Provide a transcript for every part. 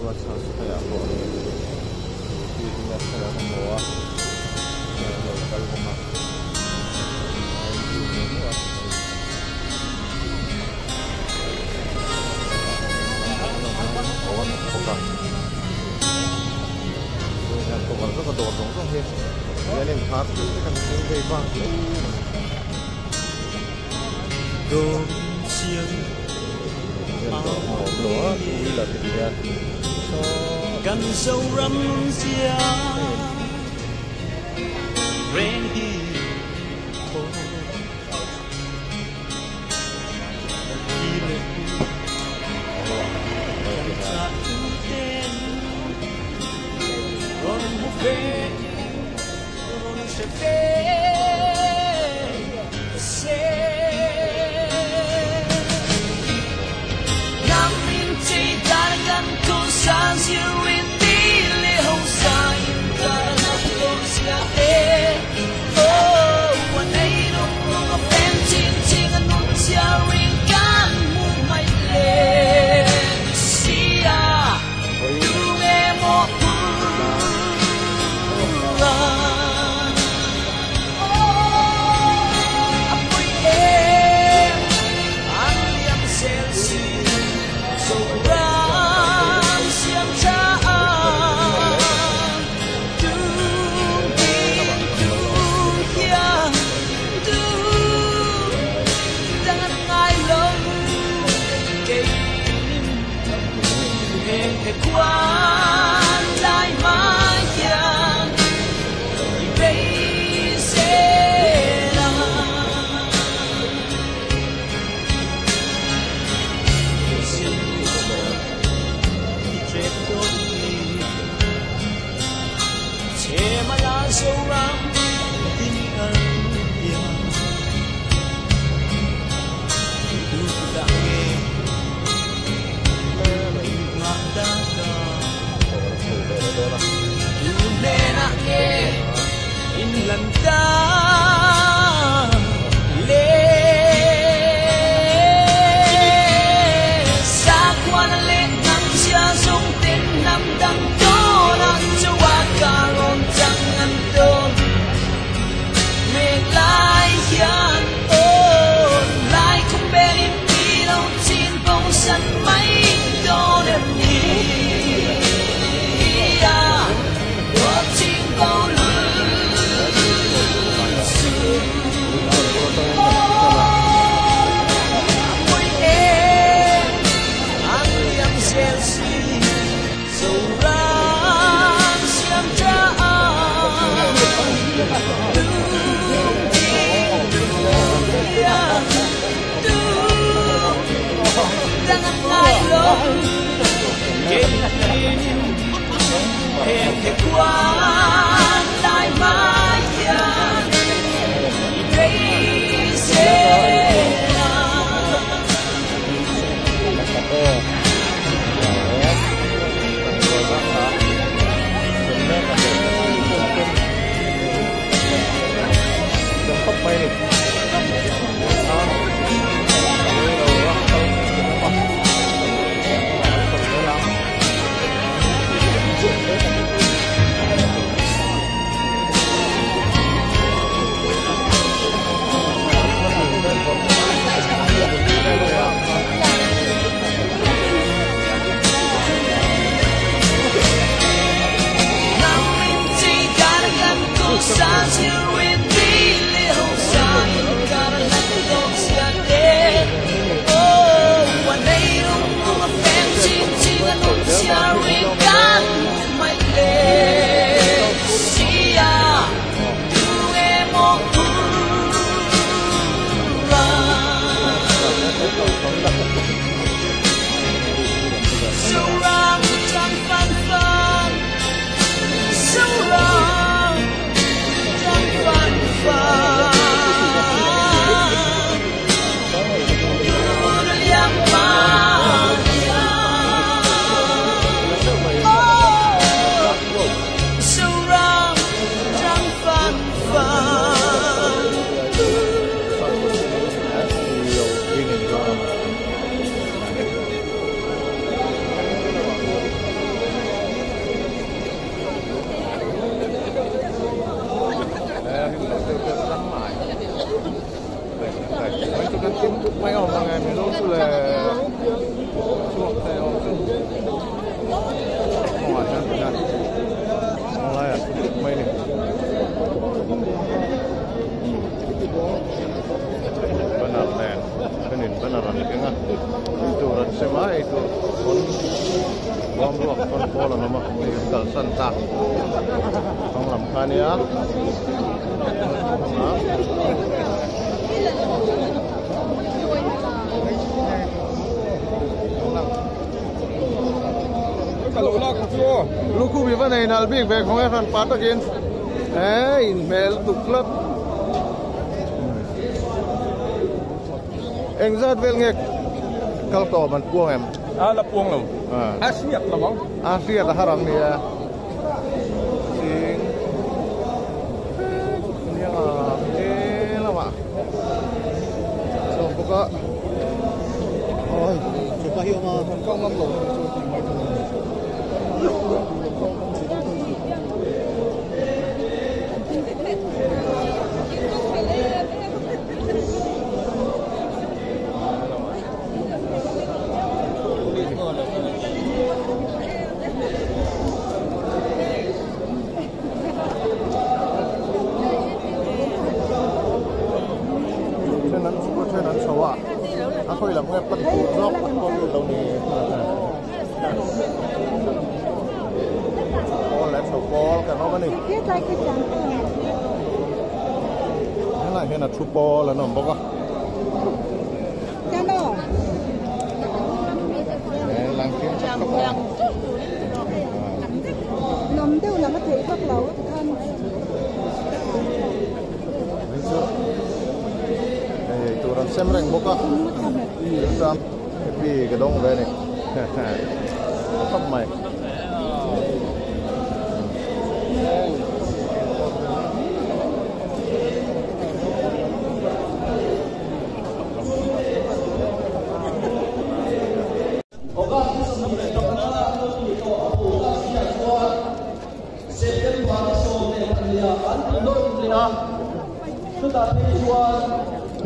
wa sa sa ya ko ti ya sa la mo wa lo kal ko ma awan ko ka ya ko ba ko do dong dong he ya nem hat kan sing dei ba đôi chiếng gần sâu râm ria ren đi phố đi lên chẳng cha tên rồi một về rồi sẽ về Sans you in the home sign, got enough looks got there. Oh, when they don't know a fancy and not sharing gun, move my leg. See ya, do me more quan lại mãi chẳng bây sẽ là xin chết đôi che mà lá sâu răng tin ân yêu tu đã nghe in lần ta lệ xa qua nó lên nằm chia dùng tên nằm đằng đó nằm cho qua cả rộn chẳng ăn đồn mẹ lại hiền ôn lại không bên im đi đâu trên bóng sân mấy đó đẹp nhỉ em thể qua lại mãi chẳng đây sẽ là Sans you in the little sign, gotta let the dogs get there. Oh, when they don't know a fancy thing, I don't sharing gun my leg. See ya, do it more so wrong, chẳng fun, so wrong. Bom ruộng con phố là nó mà mình cỡ sân tạc không làm khai nữa lúc khu bị vấn đề nào bị về không ai phần phát được in ấy mẹ tục lớp anh rất về nghe câu tỏ bằng cuông em là cuông lắm Asia là bóng Asia là haram ni sing ni lah mak so buka oi coba hiu mah kong ngam lo thôi là nghe bắt tụ róc bắt con từ đầu này có lẽ sầu bò cả nó cái này thế là chụp bò là nó bóc à làm kiếm chắc các bạn nằm đâu là có thể bắt lẩu thân tụi nó xem rành bốc á làm vì cái đông về này khóc mày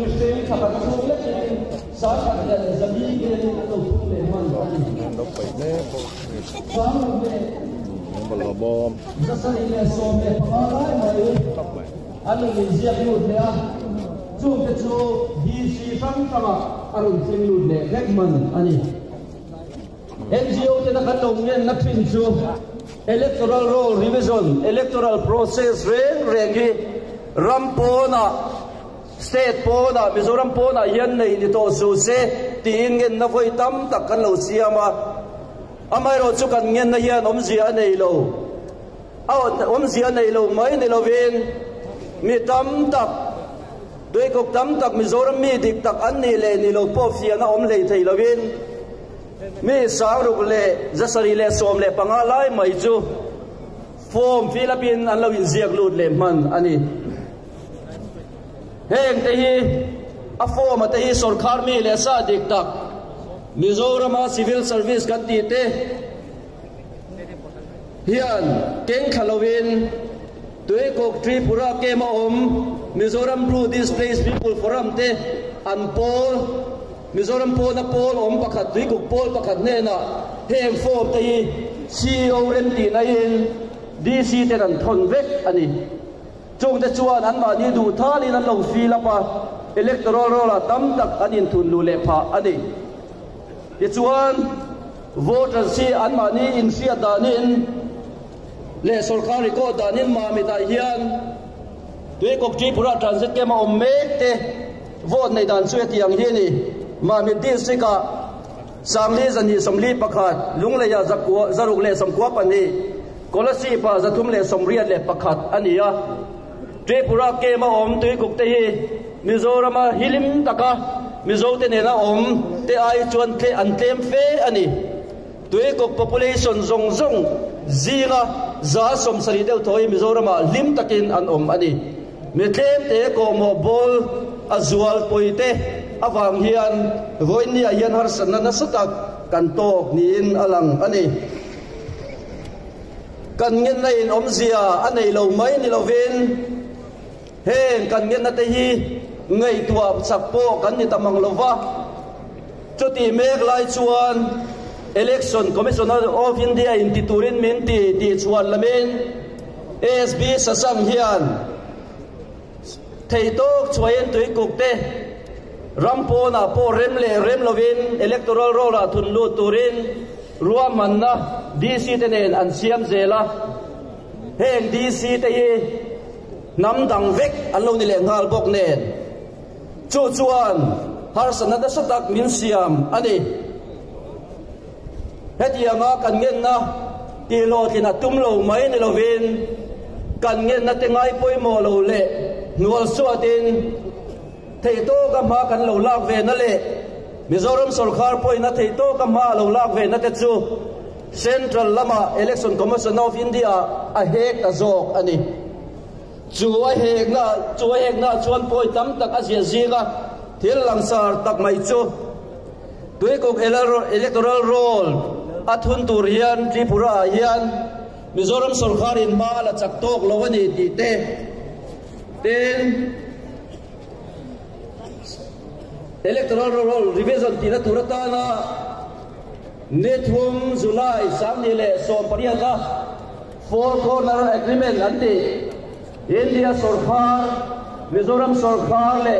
Hussein khabar chung le sa khat le zami ge to le man nó phải nè sam le nó bom sa sa le som le pa lai mai khóc mày anh le ziak lu le a chu te chu hi si sang sama arun sing lu le lek man ani NGO te na khatong yen na phin chu electoral roll revision electoral process reng hi rampona state pona Mizoram pona yan nei ni to su se tin ngen na voi tam tak kan lo siama amai ro chu kan ngen na yan om zia nei lo om zia nei lo mai nei lo ven mi tam tak doi kok tam tak Mizoram mi dik tak an ni le ni lo po fia na om le thei lo ven mi sang ru le zasari le som le panga lai mai chu form Philippine an lo in ziak lut le man ani heng te hi a form te hi sarkar mi le sa dik tak Mizoram civil service kan ti te hian keng khalowin tui kok Tripura ke ma om Mizoram Blue Displaced People Forum te an pol Mizoram pol na pol om pakhat tui kok pol pakhat ne na heng form te hi COMT na in DC te an thon vek ani chung te chuan an ma ni du thali nan lo fi la pa electoral roll tam tak anin thun lu le pha ani ti chuan voter si an ma ni in sia danin le sarkari ko danin ma mi ta hian tui kok Tripura transit ke ma om mek te vote nei dan chuet yang hi ni ma mi district ka sangli zani somli pakhat lungle ya zakwa zaruk le somkwa pani kolasi pa zathum le somriat le pakhat ania Tripura ke ma om tui kuk te hi Mizoram hilim taka Mizo te ne na om te ai chuan tle an tlem fe ani tui kuk population zong zong zira za som sari deu thoi Mizoram lim takin an om ani mi tlem te ko mo bol azual poite awang hian voin ni ayan har san na satak kan tok ni in alang ani kan ngen na in om zia anei lo mai ni lo ven heng kan ngen na te hi ngei tua sakpo kan ni tamang lova chuti mek lai chuan election commissioner of India in titurin min ti chuan lamin ASB sasang hian thei tok chuain tui kuk te rampo na po rem lovin electoral roll a thun lu turin ruam man na DC te nen an siam zela heng DC te hi nam dang vek an lo ni le ngal bok nen chu chuan har sanada satak min siam ani hetianga kan ngen na ti lo tina tum lo mai ni lovin kan ngen na te ngai poi mo lo le nual suatin thei to ka ma kan lo lak ve na le Mizoram Sarkar poi na thei to ka ma lo lak ve na te chu Central Lama Election Commission of India a hek ta zok ani chu a hek na chuan poi tam tak a zia zinga thil langsar tak mai chu tuikok electoral roll athun tur hian Tripura hian Mizoram Sarkar in ma la chak tok lo ani ti te ten electoral roll revision ti na turata na nethum July samni le som pariya four corner agreement ante India Sarkar Mizoram Sarkar le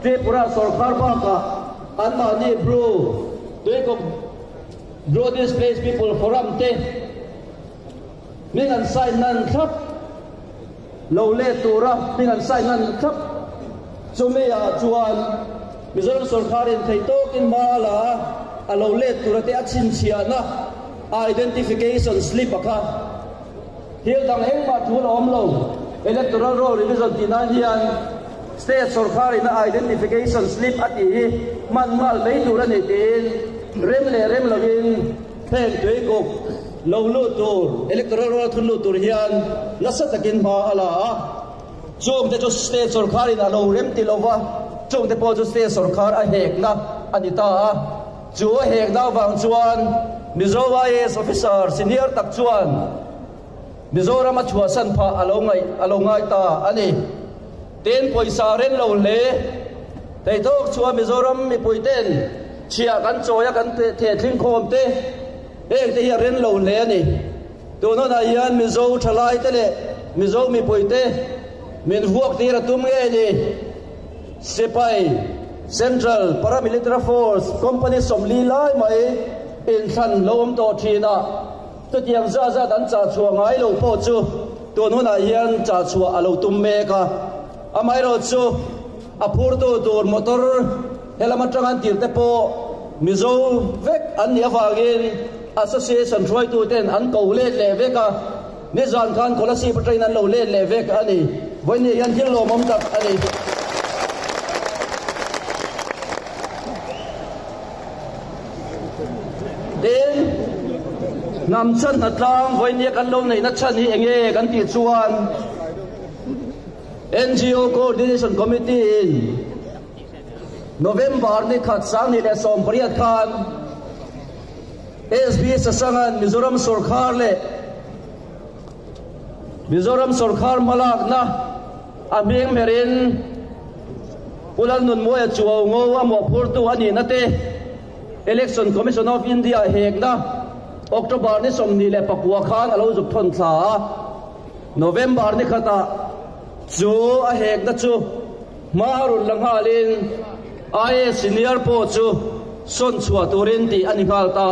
Tripura Sarkar pa ka anma ni blue tuikok draw displaced people forum te mingan sign nan thap lo le tura mingan sign nan thap chumia chuan Mizoram Sarkar in thei tok in mala alo le tura te achin chiana identification slip aka hil dang eng ma thul om lo electoral roll revision tinan hian state Sarkar in identification slip ati man mal mei tura ni tin rem lovin pen tuikok lo lu tur electoral roll thun lu tur hian lasa takin ma ala chom te state Sarkar in alo rem ti lova chom te po state Sarkar a hek na anita chu hek na wang chuan Mizoram IAS officer senior tak chuan Mizoram achua san pha alo ngai ta ani ten poisa ren lo le tei tok chua Mizoram mi poiten chia kan choya kan the thling khom te ek te hi ren lo le ani to no na yan Mizo thalai te le Mizo mi poite min huak ti ra tum nge ni Sipai Central Paramilitary Force Company somli lai mai in than lom to thina to tiang za dan cha chua ngai lo po chu to no na yan cha chua alo tum me ka amai ro chu apur to dur motor helamatrangan tir te po Mizo vek an ya wagin association try to ten an ko le veka ni zan khan kolasi patrain an lo le vek ani voini yan hil lo mom tak ani den nam chan na tlang voini kan lo nei na chan hi enge kan ti chuan NGO Coordination Committee in November ni khat sang ni le som pariat khan SB sasangan Mizoram Sarkar le Mizoram Sarkar malak na aming merin ulan nun moya chuaw ngo amo phurtu ani nate Election Commission of India hek na October ni som ni le pakwa khan alo juk thon tha November ni khata chu a hek na chu marun langhalin ai senior po chu son chua turin ti ani kal ta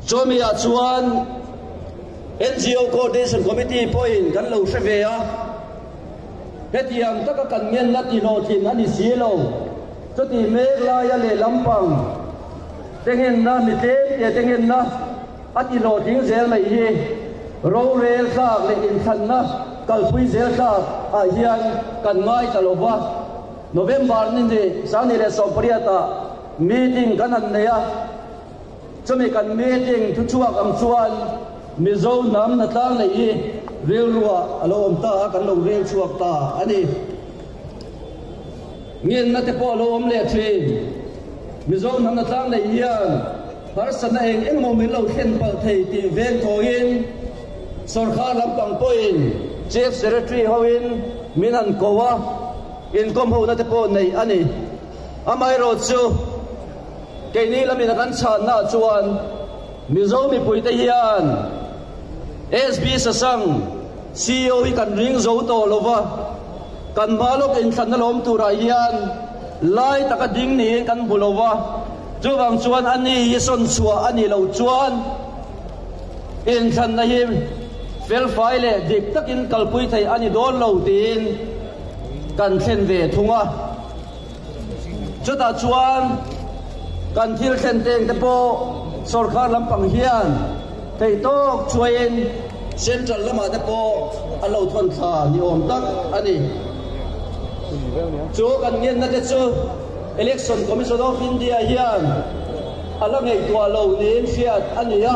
chomia chuan NGO Coordination Committee point kan lo hreveya hetiam taka kan ngen na ti lo thin ani silo chuti mek la ya le lampang tengen na mi te tengen na ati lo thing zel mai hi ro rel khak le in than na kalpui zel khak a hian kan ngai talowa November ni sani le sopriata meeting kanan neya chumi kan meeting thu chuak am chuan Mizo nam na tang nei hi rel ruwa alo om ta kan lo rel chuak ta ani ngin na te po lo om le thri Mizo nam na tang nei hian har san eng mo min lo khen pal thei ti ven thoin Sarkar lampang poin chief secretary hoin minan kowa in kom ho na te po nei ani amai ro chu ke ni lamin kan chan na chuan Mizo mi puite hian SB sasang CEO hi kan ring zo to lova kan malok in than lom tura hian lai taka ding ni kan bulova chu wang chuan ani son chua ani lo chuan in than na him fel fai le dik takin kalpui thei ani don lo tin kan thlen ve thunga chuta chuan kan thil thlen teng te po sarkar lampang hian thei tok chuain central lama te po alo thon tha ni om tak ani chu kan ngien na te chu election commission of India hian ala ngei tua lo nin fiat ania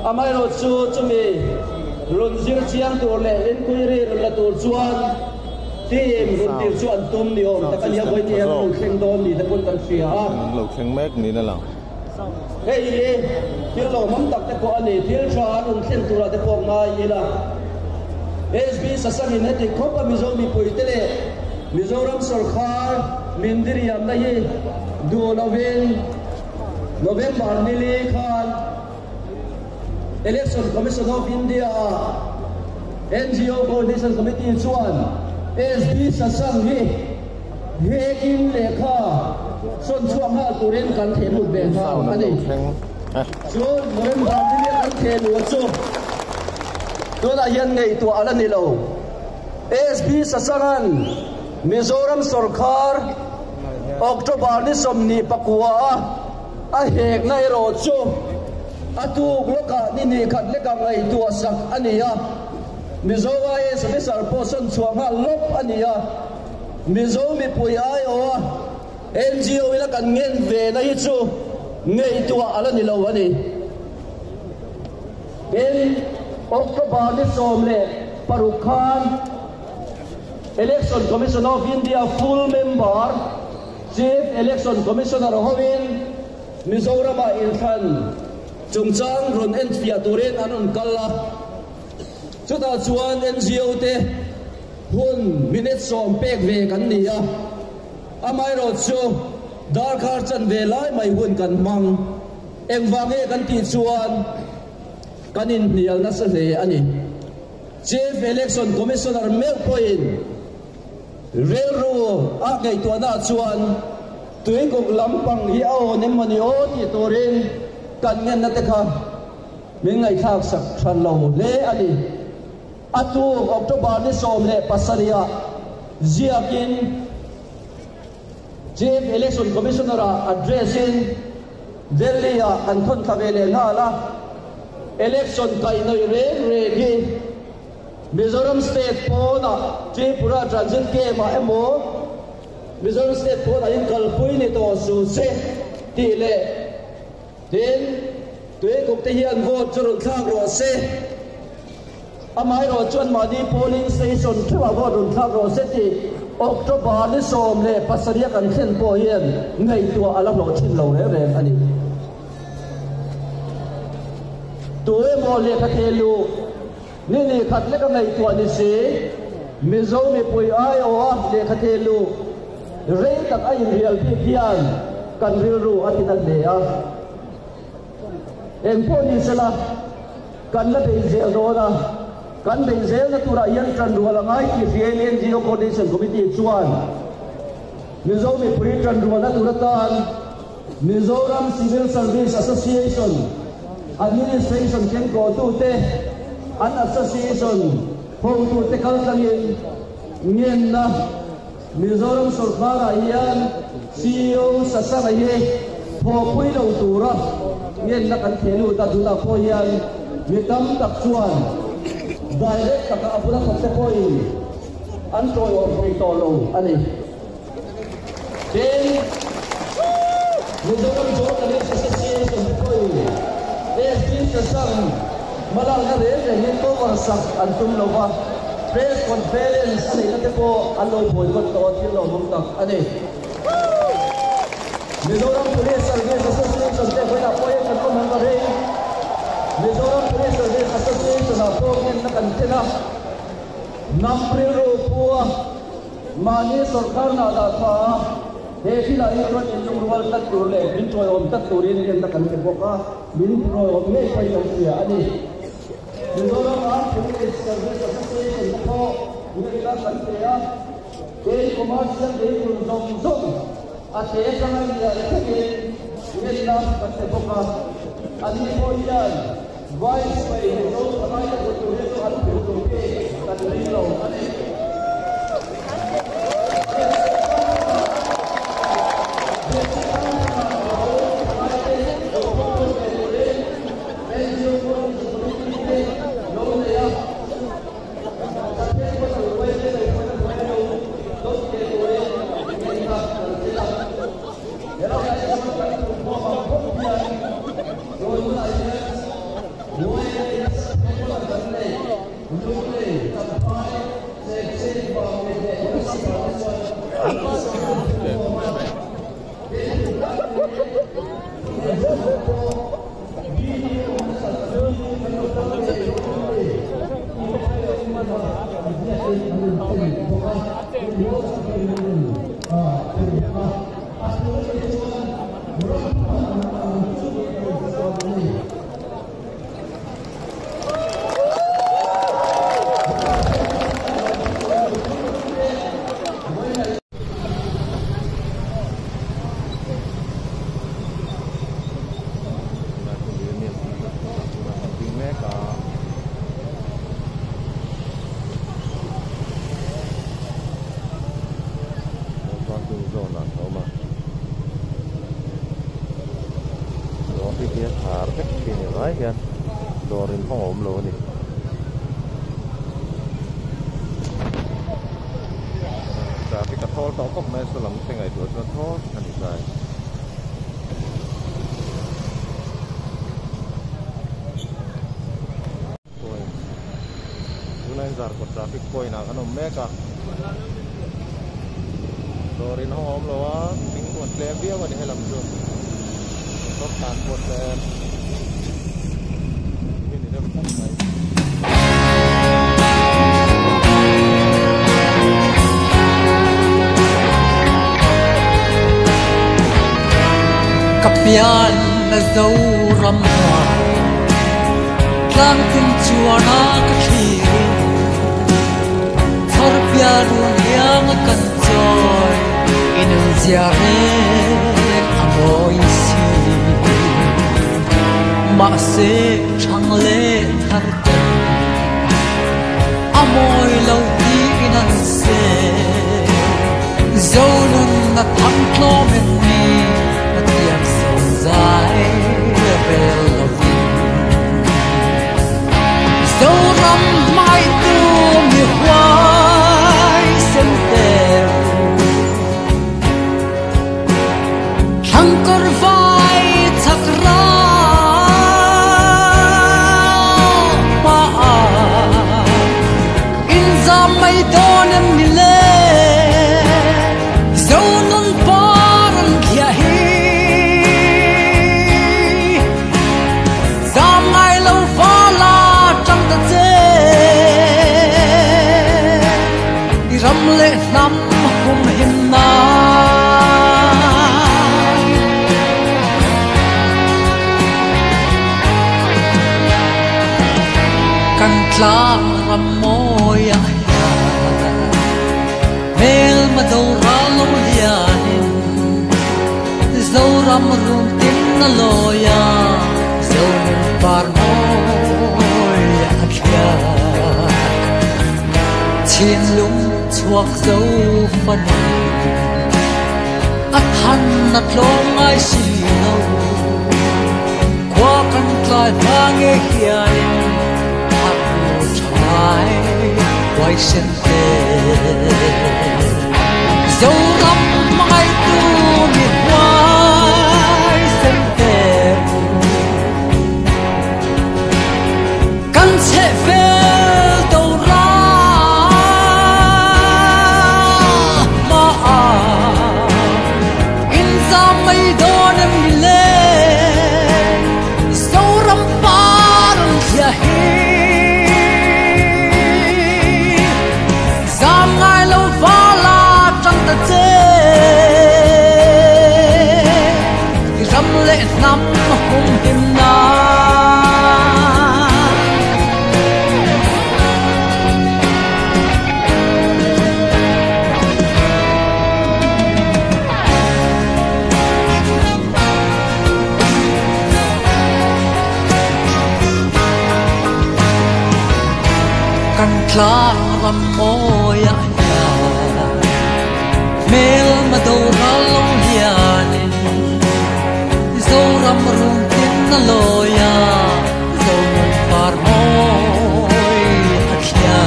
amai ro chu chumi run zir chiang tur le in kuiri run la tur chuan tim run tir chuan tum ni om takan ya boi ti ang run kheng don ni te pun kan fia lo kheng mek ni na lang hei le til lo mam tak te ko ani til tha run khen tura te pom na ila SB sasang in heti khopa mizomi poitele Mizoram Sarkar Mindiri Amdahi do November Nili Khan Election Commission of India NGO Coordination Committee Chuan SB Sasang Hekin Lekha Son Chuang Ha Turin Kan Themut Ben Ha Ani Chuan November Nili Kan Thelu Chu Tuna Hian Ngei Tu Ala Nilo SB Sasangan Mizoram Sarkar October ni somni pakwa a hek nai ro chu atu loka ni ni khat le ka ngai tu sak ania Mizowa e sar poson chuanga lop ania Mizo mi pui ai o NGO ila kan ngen ve na hi chu ngei tu ala ni lo ani en October ni somle Parukhan Election Commission of India full member Chief Election Commissioner Hovin Mizoram Inthan Chungchang Run Enfia Turin Anun Kalla Chuta Chuan NGO te Hun Minute Som Pek Ve Kan Nia Amai Ro Chu Darkar Chan Ve Lai Mai Hun Kan Mang Engwange Kan Ti Chuan Kanin Nial Nasa Le Ani Chief Election Commissioner Mel Point Railro akay tuana chuan tuing kong lampang hiao nemani o ti torin kangen na teka mingay thak sak than lo le ani atu October ni som le pasaria ziakin Chief Election Commissioner addressing Delhi anton thavele ngala election kai noi re gi Mizoram State Pona Tripura Transit Kema Emo Mizoram State Pona in Kalpui ni to su se ti le tin tue kok te hian vote churun thak ro se amai ro chuan mani polling station thwa vote run thak ro se ti October ni som le pasaria kan khen po hian ngai tua alam lo thin lo re re ani tue mo le khathelu Nini khat le ka ngai tu ani se Mizo mi pui ai o le khathelu rei tak ai real bi hian kan ru atinan le a en po ni sala kan la be zel do na kan be zel na tura yan tran ru la ngai ki fielen NGO Coordination Committee chuan Mizo mi pui tran ru na tura tan Mizoram Civil Service Association Administration ken ko tu te an association hong tu tekal tangin ngien na Mizoram Sarkar ayan CEO sasang aye ho pui lo tura ngien na kan thelu ta du ta po yan mitam tak chuan direct ka apura ka poi an to yo pui to lo ani then Mizoram Association poi es sasang Malal na rin, ngayon po warsak antum loba press conference ani na po aloy boycott to at yung lobong tak ani Mizoram Police Service Association te po na po yung nagkumang ka rin Mizoram Police Service Association na po yung nakantina Nampriro po mani sarkar na data Hei na iron yung ruwal tat turle bintroy om tat turin yung nakantin po ka bintroy om ngay pa yung siya ani Mizoram Police Service Association po yung ilang kantiya kay commercial vehicle zong thế sang anh là cái Việt Nam và Tây Bắc anh đi coi yan vai phải đâu phải là một người đó anh hiểu được cái ta đi lâu anh kan dorin phong om lo ni tapi katol to kok mes lang tengai tu katol ani sai koi tunai zar ko traffic koi na kanom meka dorin om lo wa ting ko tlem dia wa ni helam tu to tan ko tlem Kapian na dấu râm hoa Tlang tin chua na ka khiru Thar pia ruang yang kan joy Inung zia rek amoy si Ma se chang le thar ten Amoy lau di inan se Zonun na thang klo men ni Tiang sông dài về lòng dấu rắm mai tu miệt hoài xem tèo thằng con vai thật ra mà in ra mây đo nên mi lên dấu non paran kia hi râm lệ năm hôm hiền na căn tla râm môi à mel mà đâu ra lâu lianin dâu râm rung tin na loya dâu nên bar môi à kia thiên lung chuộc dấu phân ắt hằn nát lông ai xì lâu qua căn lại vang nghe hiền ắt một trái quay sen tê dấu rắm mai tu miệt quay sen tê căn sẽ về năm hôm hiền na kan tlang ram moya ya mel madora long hianin zo ram rung tin na loya zo mon par moi akhya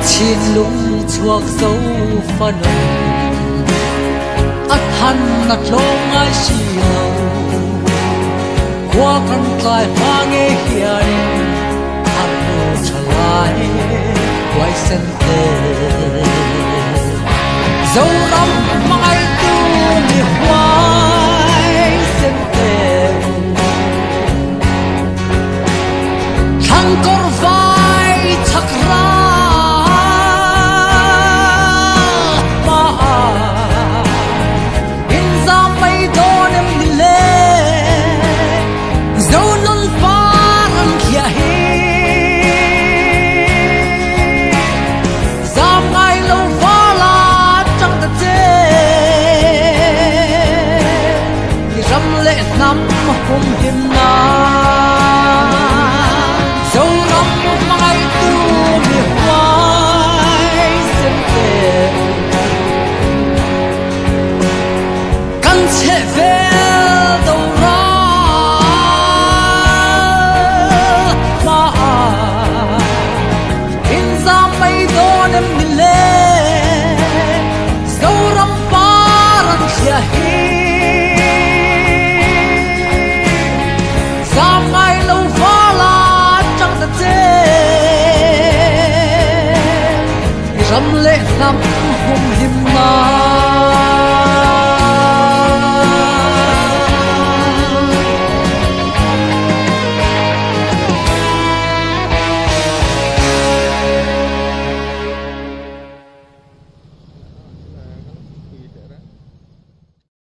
chin lung chuak zo fanon athan na tlong ai si lo qua kan tlai mange hianin anu chalai quay sen te zo ram mai tu mi quay sen te thang kor vai thak ra ma in za mai don em le zo non faran kia he zam ngai lo fala chang ta che ki ram le nam hum him na zo ram mai tu mi hoai sem te kan che ve do ra ma in za mai don em ni le zo ram paran khia he za mai lo vala chang ta che ram le nam hum him na